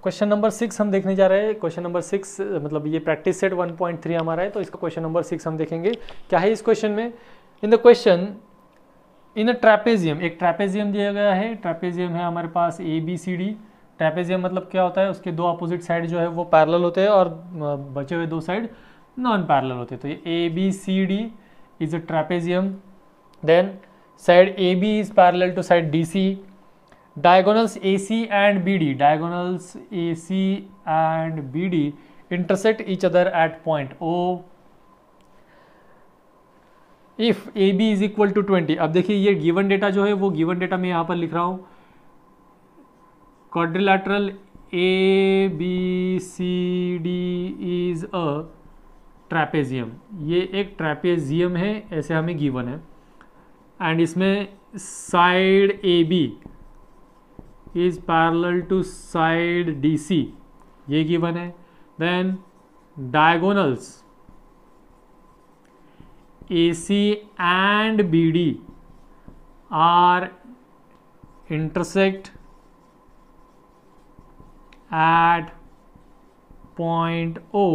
Question number 6 हम देखने जा रहे हैं। क्वेश्चन नंबर 6 मतलब ये प्रैक्टिस सेट 1.3 हमारा है, तो इसका क्वेश्चन नंबर 6 हम देखेंगे। क्या है इस क्वेश्चन में? In the question in a trapezium, एक ट्रैपेजियम दिया गया है। ट्रैपेजियम है हमारे पास ABCD। ट्रैपेजियम मतलब क्या होता है? उसके दो अपोजिट साइड जो है वो पैरेलल होते हैं और बचे हुए दो साइड नॉन पैरेलल होते हैं। तो ये ABCD is a trapezium. Then side AB is parallel to side DC। Diagonals AC and BD, diagonals AC and BD intersect each other at point O. If AB is equal to 20, अब देखिए ये given data जो है वो given data मैं यहाँ पर लिख रहा हूँ। Quadrilateral ABCD is a trapezium. ये एक ट्रैपेजियम है, ऐसे हमें गिवन है। एंड इसमें side AB is parallel to side DC, ये गिवन है। then diagonals AC and BD are intersect at point O,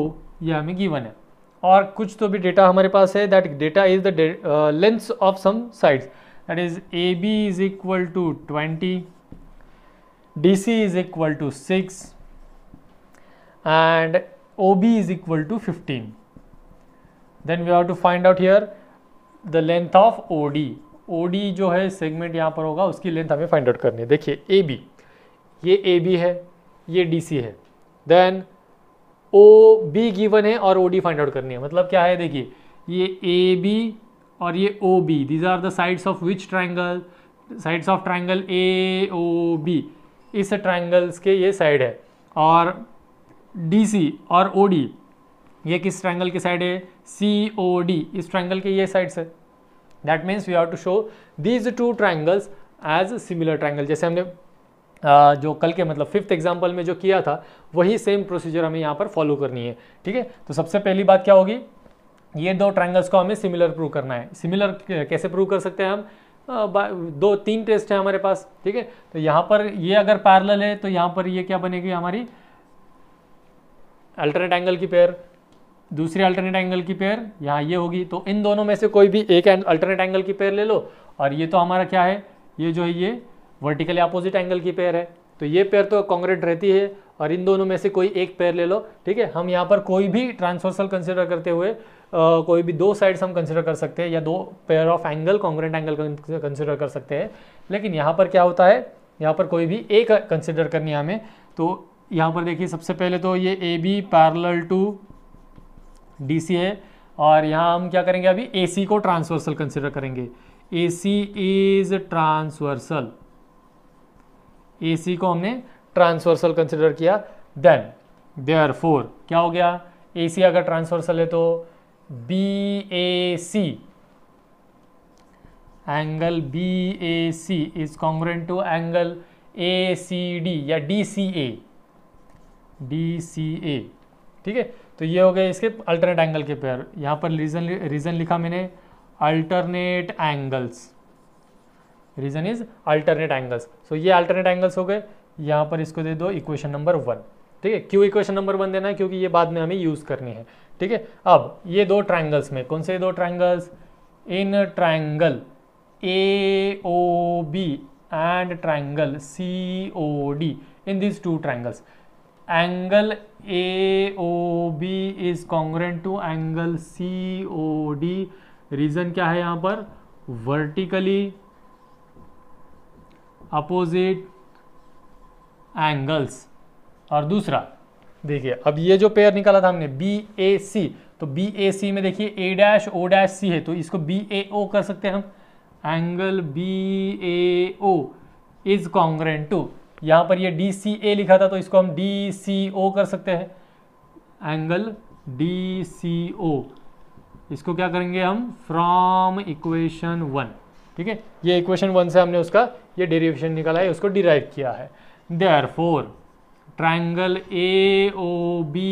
ये हमें गिवन है। और कुछ तो भी डेटा हमारे पास है, that data is the length of some sides, that is AB is equal to 20, DC is equal to 6 and OB is equal to 15. Then we have to find out here the length of OD. OD जो है segment यहाँ पर होगा, उसकी length हमें find out करनी है। देखिए AB, ये AB है, ये DC है। देन OB गिवन है और OD फाइंड आउट करनी है। मतलब क्या है? देखिए ये AB और ये OB, these are the sides of which triangle? Sides of triangle AOB। इस ट्राइंगल्स के ये साइड है। और DC और OD ये किस ट्राइंगल की साइड है? COD, इस ट्राइंगल के ये साइड्स है। That means we have to show these two triangles as similar triangle. जैसे हमने जो कल के मतलब 5th एग्जाम्पल में जो किया था, वही सेम प्रोसीजर हमें यहाँ पर फॉलो करनी है। ठीक है, तो सबसे पहली बात क्या होगी? ये दो ट्राइंगल्स को हमें सिमिलर प्रूव करना है। सिमिलर कैसे प्रूव कर सकते हैं हम? 2-3 टेस्ट है हमारे पास। ठीक है, तो यहाँ पर ये अगर पैरेलल है तो यहाँ पर ये क्या बनेगी? हमारी अल्टरनेट एंगल की पेयर। दूसरी अल्टरनेट एंगल की पेयर यहाँ ये होगी। तो इन दोनों में से कोई भी एक अल्टरनेट एंगल की पेयर ले लो। और ये तो हमारा क्या है? ये जो है ये वर्टिकली अपोजिट एंगल की पेयर है। तो ये पेयर तो कॉन्ग्रुएंट रहती है। और इन दोनों में से कोई एक पेयर ले लो। ठीक है, हम यहाँ पर कोई भी ट्रांसवर्सल कंसिडर करते हुए कोई भी दो साइड्स हम कंसिडर कर सकते हैं, या दो pair of angle congruent angle consider कर सकते हैं। लेकिन यहाँ पर क्या होता है? यहाँ पर कोई भी एक कंसिडर करनी है हमें। तो यहाँ पर देखिए सबसे पहले तो ये AB पैरेलल टू DC है। और यहाँ हम क्या करेंगे? अभी AC को ट्रांसवर्सल कंसिडर करेंगे। AC इज ट्रांसवर्सल, AC को हमने ट्रांसवर्सल कंसिडर किया। देन देयरफॉर क्या हो गया? AC अगर ट्रांसवर्सल है तो BAC, angle BAC is congruent to angle ACD या DCA। ठीक है, तो ये हो गए इसके अल्टरनेट एंगल के पेयर। यहाँ पर रीजन लिखा मैंने alternate angles. Reason is alternate angles. So ये अल्टरनेट एंगल्स हो गए। यहाँ पर इसको दे दो इक्वेशन नंबर 1। ठीक है, क्यों इक्वेशन नंबर 1 देना है? क्योंकि ये बाद में हमें यूज करनी है। ठीक है, अब ये दो ट्राइंगल्स में कौन से दो triangles? In triangle AOB and triangle COD, in this two triangles angle AOB is congruent to angle COD। Reason क्या है यहाँ पर? Vertically opposite angles. और दूसरा देखिए, अब ये जो पेयर निकाला था हमने BAC, तो BAC में देखिए A'-O'-C है, तो इसको BAO कर सकते हैं हम। Angle BAO is congruent to, यहाँ पर ये DCA लिखा था तो इसको हम DCO कर सकते हैं। एंगल DCO, इसको क्या करेंगे हम? From equation 1। ठीक है, ये इक्वेशन 1 से हमने उसका ये डेरिवेशन निकाला है, उसको डिराइव किया है। Therefore triangle AOB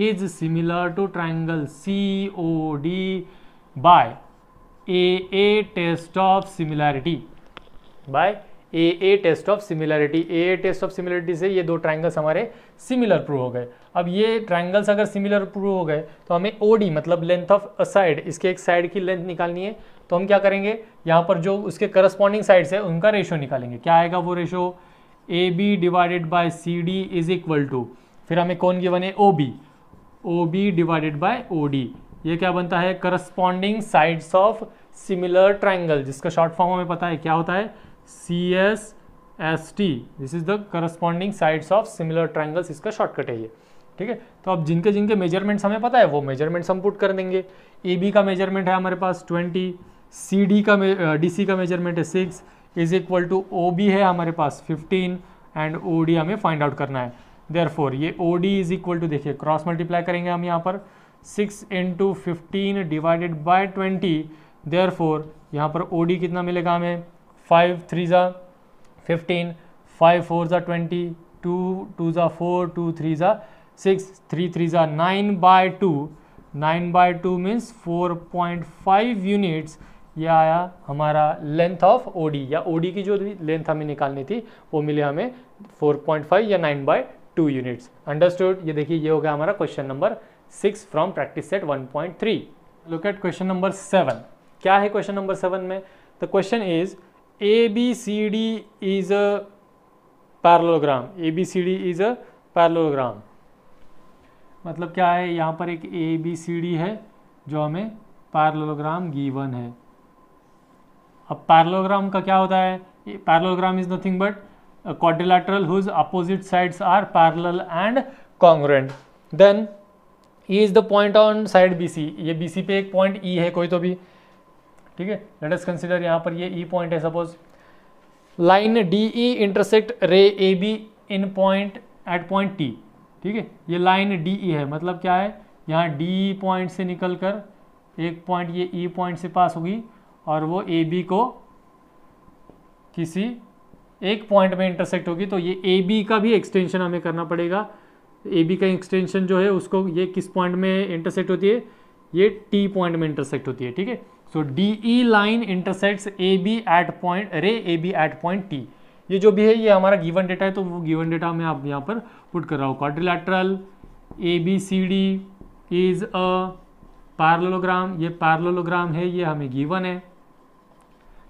is similar to triangle COD by a test of similarity, by a test of similarity. A test of similarity से ये दो ट्राइंगल्स हमारे सिमिलर प्रूव हो गए। अब ये ट्राइंगल्स अगर सिमिलर प्रूव हो गए तो हमें ओडी मतलब लेंथ ऑफ अ साइड, इसके एक साइड की लेंथ निकालनी है। तो हम क्या करेंगे, यहाँ पर जो उसके करस्पॉन्डिंग साइड्स है उनका रेशियो निकालेंगे। क्या आएगा वो ratio, A B divided by C D is equal to, फिर हमें कौन गिवन है, O B divided by O D. ये क्या बनता है, corresponding sides of similar triangle, जिसका शॉर्ट फॉर्म हमें पता है क्या होता है, CSST। This is the corresponding sides of similar triangles, इसका शॉर्टकट है ये। ठीक है, तो अब जिनके जिनके मेजरमेंट्स हमें पता है वो मेजरमेंट्स हम पुट कर देंगे। AB का मेजरमेंट है हमारे पास 20, CD का DC का मेजरमेंट है 6 इज इक्वल टू OB है हमारे पास 15 एंड OD हमें फाइंड आउट करना है। देयरफॉर ये OD इज इक्वल टू, देखिए क्रॉस मल्टीप्लाई करेंगे हम यहाँ पर, 6 × 15 डिवाइडेड बाय 20। देयरफॉर यहाँ पर OD कितना मिलेगा हमें, 5 3 ज़ा 15, 5 4 ज़ा 20, 2 2 ज़ा 4, 2 3 ज़ा 6, 3 3 ज़ा 9/2, 9/2 मीन्स 4.5 यूनिट्स। यह आया हमारा लेंथ ऑफ OD, या OD की जो लेंथ हमें निकालनी थी वो मिले हमें 4.5 या 9/2 यूनिट्स। अंडरस्टूड। ये देखिए ये हो गया हमारा question number 6 from practice set 1.3। Look at question number 7। क्या है क्वेश्चन नंबर 7 में, the question is ABCD is a parallelogram. ABCD is a parallelogram मतलब क्या है, यहाँ पर एक ABCD है जो हमें पैरेललोग्राम गिवन है। अब पैरेललोग्राम का क्या होता है, parallelogram is nothing but quadrilateral whose opposite sides are parallel and congruent. Then E is the point on side BC। ये BC पे एक पॉइंट E है कोई तो भी, ठीक है। लेट अस कंसीडर यहाँ पर ये E पॉइंट है सपोज। लाइन DE इंटरसेक्ट रे AB इन पॉइंट एट पॉइंट T। ठीक है, ये लाइन DE है, मतलब क्या है, यहाँ D पॉइंट से निकलकर एक पॉइंट ये E पॉइंट से पास होगी और वो AB को किसी एक पॉइंट में इंटरसेक्ट होगी। तो ये AB का भी एक्सटेंशन हमें करना पड़ेगा। AB का एक्सटेंशन जो है उसको ये किस पॉइंट में इंटरसेक्ट होती है, ये T पॉइंट में इंटरसेक्ट होती है। ठीक है, so DE line intersects AB at point ray AB at point T। ये जो भी है ये हमारा गिवन डेटा है, तो वो गिवन डेटा मैं आप यहाँ पर पुट कर रहा हूँ। Quadrilateral ABCD is a parallelogram, ये पैरेललोग्राम है, ये हमें गिवन है।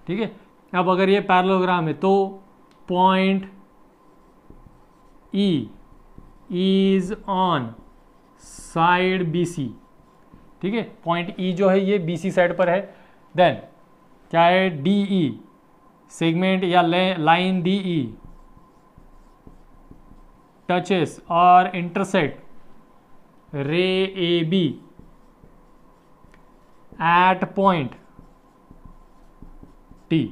ठीक है, अब अगर ये पैरेललोग्राम है तो point E is on side BC। ठीक है, पॉइंट E जो है ये BC साइड पर है। देन क्या है, DE सेगमेंट या लाइन DE टचेस और इंटरसेक्ट रे AB एट पॉइंट T।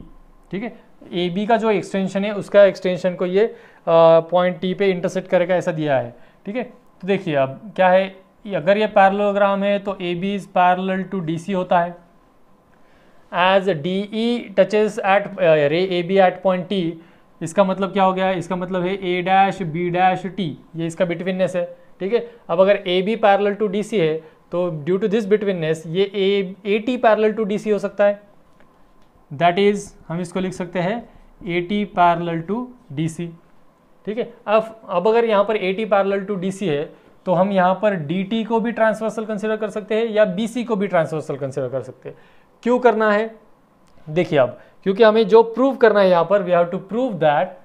ठीक है, AB का जो एक्सटेंशन है उसका एक्सटेंशन को ये पॉइंट T पे इंटरसेक्ट करेगा, ऐसा दिया है। ठीक है, तो देखिए अब क्या है, अगर ये पैरेललोग्राम है तो AB is parallel to DC होता है। As DE touches at ray AB at point T, इसका मतलब क्या हो गया, इसका मतलब है A', B', T, ये इसका बिटवीननेस है। ठीक है, अब अगर AB पैरेलल टू DC है तो ड्यू टू दिस बिटवीननेस ये AT पैरेलल टू DC हो सकता है। दैट इज हम इसको लिख सकते हैं AT पैरेलल टू DC। ठीक है, अब अगर यहाँ पर AT पैरेलल टू DC है तो हम यहाँ पर DT को भी ट्रांसवर्सल कंसिडर कर सकते हैं या BC को भी ट्रांसवर्सल कंसिडर कर सकते हैं। क्यों करना है, देखिए अब, क्योंकि हमें जो प्रूव करना है यहाँ पर, we have to prove that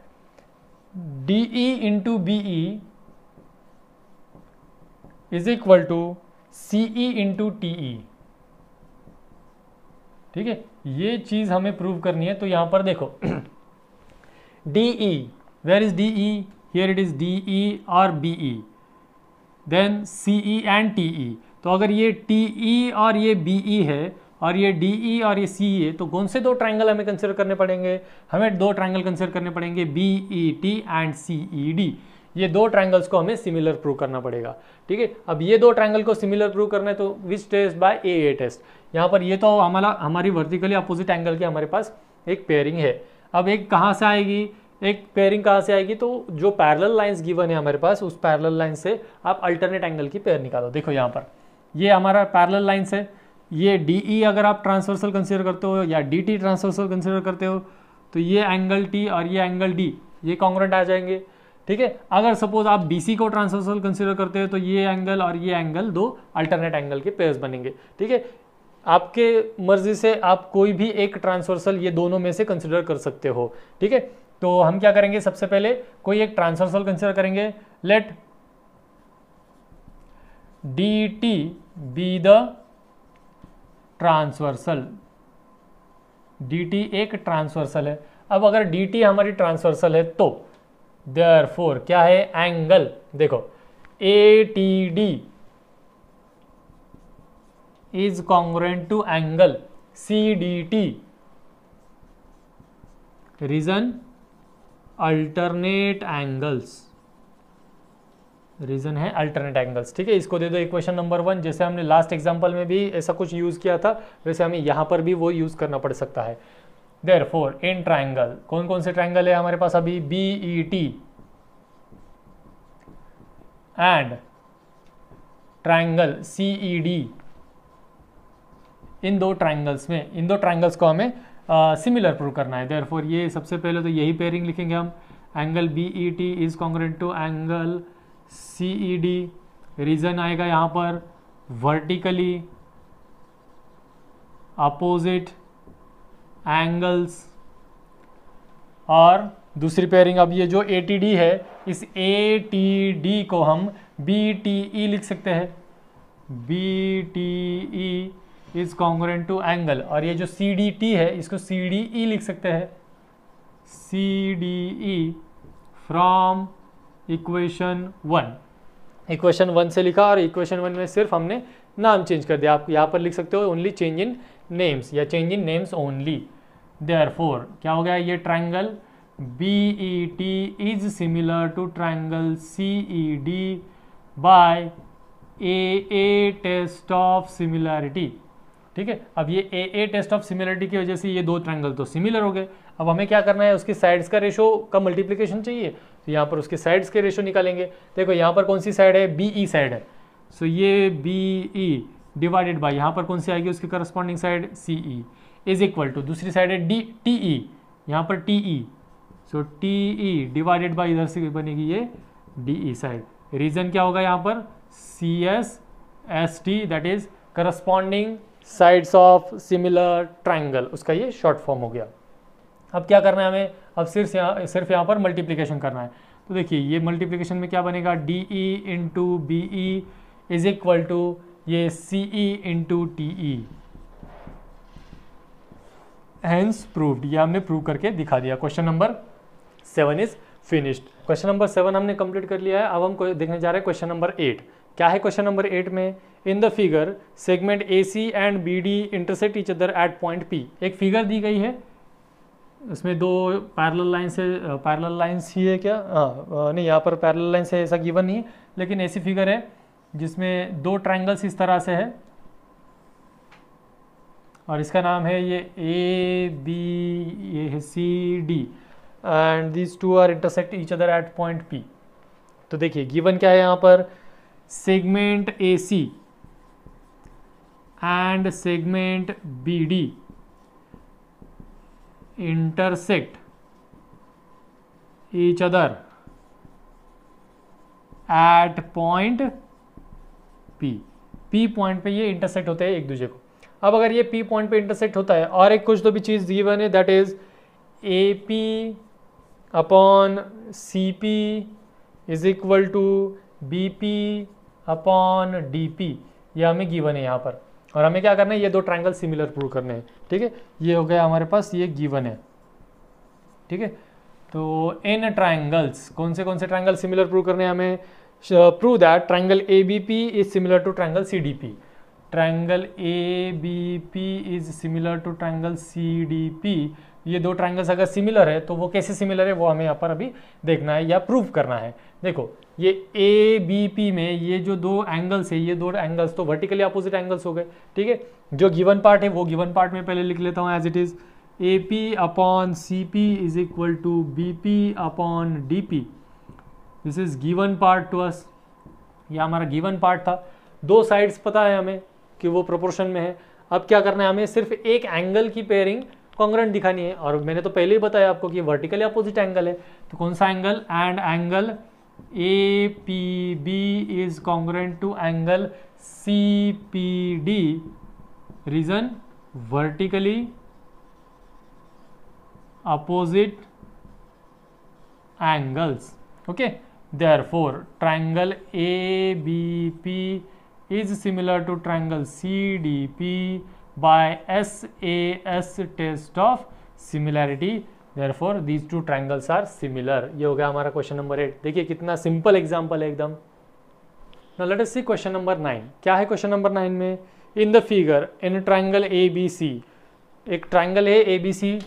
DE into BE is equal to CE into TE। ठीक है, ये चीज हमें प्रूव करनी है। तो यहां पर देखो DE, where is DE, here it is DE और BE, then CE and TE। तो अगर ये TE और ये BE है और ये DE और ये CE है तो कौन से दो ट्राइंगल हमें कंसिडर करने पड़ेंगे, हमें दो ट्राइंगल कंसिडर करने पड़ेंगे BET एंड CED। ये दो ट्राइंगल्स को हमें सिमिलर प्रूव करना पड़ेगा। ठीक है, अब ये दो ट्राइंगल को सिमिलर प्रूव करना है तो which test, by AA test. यहाँ पर ये तो हमारी वर्टिकली अपोजिट एंगल की हमारे पास एक पेयरिंग है। अब एक कहाँ से आएगी, एक पेयरिंग कहाँ से आएगी, तो जो पैरेलल लाइंस गिवन है हमारे पास उस पैरेलल लाइन से आप अल्टरनेट एंगल की पेयर निकालो। देखो यहाँ पर ये हमारा पैरेलल लाइंस है, ये DE अगर आप ट्रांसवर्सल कंसिडर करते हो या DT ट्रांसवर्सल कंसिडर करते हो तो ये एंगल टी और ये एंगल डी ये कॉन्ग्रुएंट आ जाएंगे, ठीक है। अगर सपोज आप BC को ट्रांसवर्सल कंसीडर करते हैं तो ये एंगल और ये एंगल दो अल्टरनेट एंगल के पेयर्स बनेंगे, ठीक है। आपके मर्जी से आप कोई भी एक ट्रांसवर्सल ये दोनों में से कंसीडर कर सकते हो, ठीक है। तो हम क्या करेंगे, सबसे पहले कोई एक ट्रांसवर्सल कंसीडर करेंगे। Let DT be the transversal, DT एक ट्रांसवर्सल है। अब अगर DT हमारी ट्रांसवर्सल है तो देयरफॉर क्या है, एंगल देखो ATD is congruent to angle CDT। Reason alternate angles, reason है अल्टरनेट एंगल्स, ठीक है। इसको दे दो इक्वेशन नंबर 1। जैसे हमने लास्ट एग्जांपल में भी ऐसा कुछ यूज किया था, वैसे हमें यहां पर भी वो यूज करना पड़ सकता है। देयरफॉर इन ट्राइंगल, कौन कौन से ट्राइंगल है हमारे पास अभी, BET एंड ट्राइंगल CED। इन दो ट्राइंगल्स में, इन दो ट्राइंगल्स को हमें सिमिलर प्रूव करना है। देयरफॉर ये सबसे पहले तो यही पेयरिंग लिखेंगे हम, angle BET is congruent to angle CED। Reason आएगा यहाँ पर वर्टिकली अपोजिट एंगल्स। और दूसरी पेयरिंग, अब ये जो ATD है, इस ATD को हम BTE लिख सकते हैं। BTE is congruent to angle, और ये जो CDT है इसको CDE लिख सकते हैं। CDE फ्रॉम इक्वेशन 1, इक्वेशन 1 से लिखा, और इक्वेशन 1 में सिर्फ हमने नाम चेंज कर दिया। आप यहाँ पर लिख सकते हो ओनली चेंज इन नेम्स या change in names only. Therefore क्या हो गया, ये triangle BET is similar to triangle CED by AA test of similarity, ठीक है। अब ये AA टेस्ट ऑफ सिमिलरिटी की वजह से ये दो ट्राइंगल तो सिमिलर हो गए। अब हमें क्या करना है, उसकी साइड्स का रेशो का मल्टीप्लिकेशन चाहिए, तो यहाँ पर उसके साइड्स के रेशो निकालेंगे। देखो यहाँ पर कौन सी साइड है, BE साइड है, सो ये BE डिवाइडेड बाय यहाँ पर कौन सी आएगी उसकी corresponding side CE is equal to दूसरी साइड है TE, यहाँ पर TE, so TE divided by इधर से बनेगी ये DE साइड। रीजन क्या होगा यहाँ पर, CSST, that is corresponding sides of similar triangle, उसका ये शॉर्ट फॉर्म हो गया। अब क्या करना है हमें, अब सिर्फ यहाँ पर मल्टीप्लिकेशन करना है। तो देखिए ये मल्टीप्लिकेशन में क्या बनेगा, DE into BE is equal to ये CE into TE। Hence proved, ये हमने प्रूव करके दिखा दिया। Question number 7 is finished. Question number 7 हमने कंप्लीट कर लिया है। अब हम देखने जा रहे हैं क्वेश्चन नंबर 8। क्या है क्वेश्चन नंबर 8 में, in the figure segment AC and BD intersect each other at point P। एक फिगर दी गई है, उसमें दो पैरेलल लाइंस है, पैरेलल लाइंस ही है क्या, नहीं यहाँ पर पैरेलल लाइंस है ऐसा गिवन नहीं है, लेकिन ऐसी फिगर है जिसमें दो ट्राइंगल्स इस तरह से है, और इसका नाम है ये AB, ये है CD, and these two are intersect each other at point P। तो देखिए गिवन क्या है यहाँ पर, segment AC and segment BD intersect each other at point P। P point पे ये इंटरसेक्ट होते हैं एक दूसरे को। अब अगर ये P पॉइंट पे इंटरसेक्ट होता है, और एक कुछ तो भी चीज गिवन है, that is AP upon CP is equal to BP upon DP, ये हमें गिवन है यहाँ पर। और हमें क्या करना है, ये दो ट्राइंगल सिमिलर प्रूव करने हैं, ठीक है। ये हो गया हमारे पास, ये गिवन है, ठीक है। तो इन ट्राइंगल्स, कौन से ट्राइंगल सिमिलर प्रूव करने हैं हमें, prove that triangle ABP is similar to triangle CDP। Triangle ABP is similar to triangle CDP। ये दो ट्राइंगल्स अगर सिमिलर है तो वो कैसे सिमिलर है वो हमें यहाँ पर अभी देखना है या प्रूव करना है। देखो ये ABP में ये जो दो एंगल्स है, ये दो एंगल्स तो वर्टिकली अपोजिट एंगल्स हो गए, ठीक है। जो गिवन पार्ट है वो गिवन पार्ट में पहले लिख लेता हूँ as it is, AP upon CP is equal to BP upon DP। This is given part to us, ये हमारा गिवन पार्ट था। दो साइड्स पता है हमें कि वो प्रोपोर्शन में है। अब क्या करना है हमें, सिर्फ एक एंगल की पेयरिंग कॉन्ग्रुएंट दिखानी है, और मैंने तो पहले ही बताया आपको कि वर्टिकली अपोजिट एंगल है, तो कौन सा angle, and angle APB is congruent to angle CPD, reason vertically opposite angles, okay. Therefore triangle ABP is similar to triangle CDP by SAS test of similarity. Therefore these two triangles are similar. ये हो गया हमारा question number 8। देखिए कितना simple example है एकदम। Now let us see question number 9. क्या है क्वेश्चन नंबर 9 में? In the figure in triangle ABC, एक ट्राइंगल है ABC,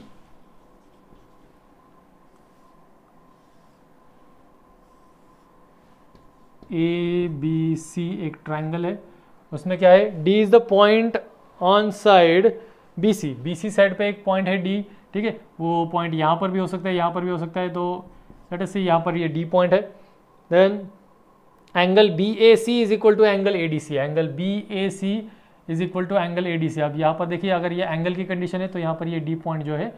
ABC एक ट्राइंगल है, उसमें क्या है, D is the point on side BC side पे एक पॉइंट है D, ठीक है, वो पॉइंट यहाँ पर भी हो सकता है, यहाँ पर भी हो सकता है, तो लेट अस सी यहाँ पर ये D पॉइंट है। Then angle BAC is equal to angle ADC, angle BAC is equal to angle ADC। अब यहाँ पर देखिए अगर ये एंगल की कंडीशन है तो यहाँ पर ये D पॉइंट जो है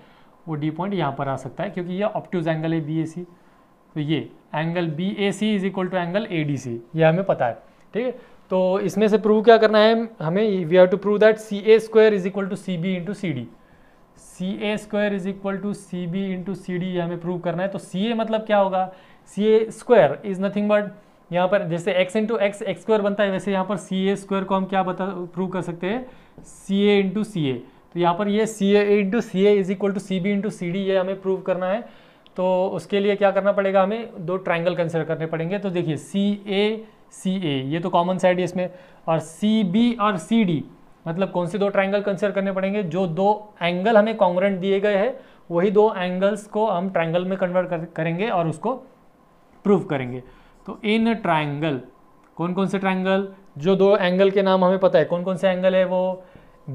वो D पॉइंट यहाँ पर आ सकता है, क्योंकि ये ऑब्ट्यूज एंगल है BAC, तो ये angle BAC is equal to angle ADC, ये हमें पता है, ठीक है। तो इसमें से प्रूव क्या करना है हमें, we have to prove that CA square is equal to CB into CD, CA square is equal to CB into CD, ये हमें प्रूव करना है। तो CA मतलब क्या होगा, CA square is nothing but, यहाँ पर जैसे x इंटू एक्स स्क्वायर बनता है, वैसे यहाँ पर CA स्क्वायर को हम क्या प्रूव कर सकते हैं, CA इंटू CA। तो यहाँ पर ये CA into CA is equal to CB into CD, ये हमें प्रूव करना है। तो उसके लिए क्या करना पड़ेगा, हमें दो ट्राइंगल कंसिडर करने पड़ेंगे। तो देखिए CA ये तो कॉमन साइड है इसमें, और CB और CD मतलब कौन से दो ट्राइंगल कंसिडर करने पड़ेंगे, जो दो एंगल हमें कॉन्ग्रुएंट दिए गए हैं वही दो एंगल्स को हम ट्राइंगल में कन्वर्ट करेंगे और उसको प्रूव करेंगे। तो इन ट्राइंगल, कौन कौन से ट्राइंगल, जो दो एंगल के नाम हमें पता है, कौन कौन से एंगल है वो,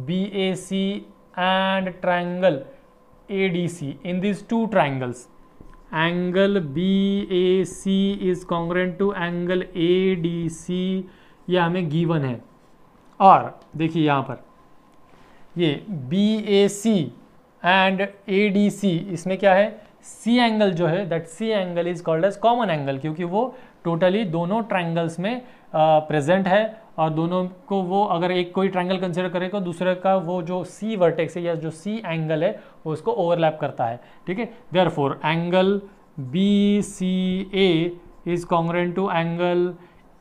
BAC and triangle ADC। In this two triangles angle BAC is congruent to angle ADC, ये हमें गिवन है। और देखिए यहाँ पर ये BAC एंड ADC, इसमें क्या है, C एंगल जो है, that C angle is called as common angle, क्योंकि वो टोटली दोनों ट्राइंगल्स में प्रेजेंट है, और दोनों को वो अगर एक कोई ट्राइंगल कंसिडर करे तो दूसरे का वो जो C वर्टेक्स है या जो C एंगल है वो उसको ओवरलैप करता है, ठीक है। Therefore angle BCA is congruent to angle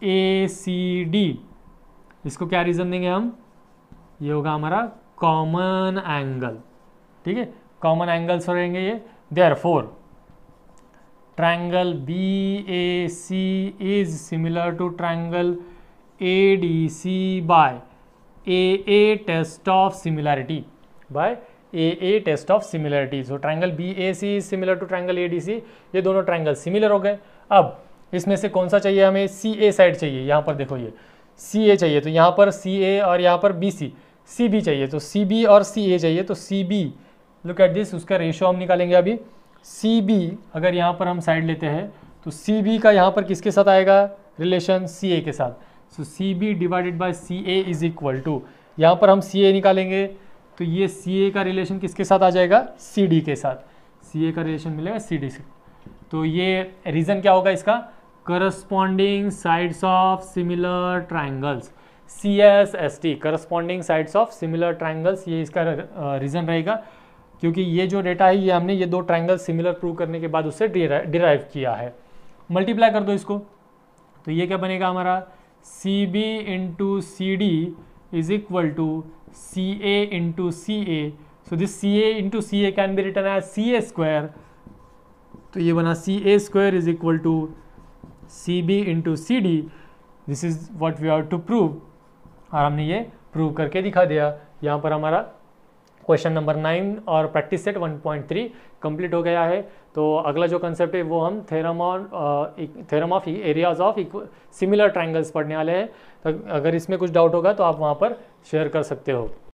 ACD, इसको क्या रीजन देंगे हम, ये होगा हमारा कॉमन एंगल, ठीक है, कॉमन एंगल्स रहेंगे ये। Therefore triangle BAC is similar to triangle ADC बाय AA test of similarity, by AA test of similarity. So triangle BAC is similar to triangle ADC, ये दोनों ट्राइंगल सिमिलर हो गए। अब इसमें से कौन सा चाहिए हमें, CA साइड चाहिए, यहाँ पर देखो ये CA चाहिए, तो यहाँ पर CA और यहाँ पर BC, CB चाहिए, तो CB और CA चाहिए, तो CB, लुक एट दिस, उसका रेशियो हम निकालेंगे अभी। CB अगर यहाँ पर हम साइड लेते हैं तो CB का यहाँ पर किसके साथ आएगा रिलेशन, CA के साथ। So CB divided by CA is equal to, यहाँ पर हम CA निकालेंगे तो ये CA का रिलेशन किसके साथ आ जाएगा, CD के साथ, CA का रिलेशन मिलेगा CD से। तो ये रीज़न क्या होगा इसका, corresponding sides of similar triangles, CSST, corresponding sides of similar triangles, ये इसका रीज़न रहेगा, क्योंकि ये जो डेटा है ये हमने ये दो ट्राइंगल सिमिलर प्रूव करने के बाद उससे डिराइव किया है। मल्टीप्लाई कर दो इसको, तो ये क्या बनेगा हमारा, CB into CD is equal to CA into CA। So this CA into CA can be written as CA square, तो ये बना CA square is equal to CB into CD। This is what we have to prove, और हमने ये prove करके दिखा दिया। यहाँ पर हमारा क्वेश्चन नंबर 9 और प्रैक्टिस सेट 1.3 कंप्लीट हो गया है। तो अगला जो कंसेप्ट है वो हम theorem of areas of similar triangles पढ़ने वाले हैं। तो अगर इसमें कुछ डाउट होगा तो आप वहाँ पर शेयर कर सकते हो।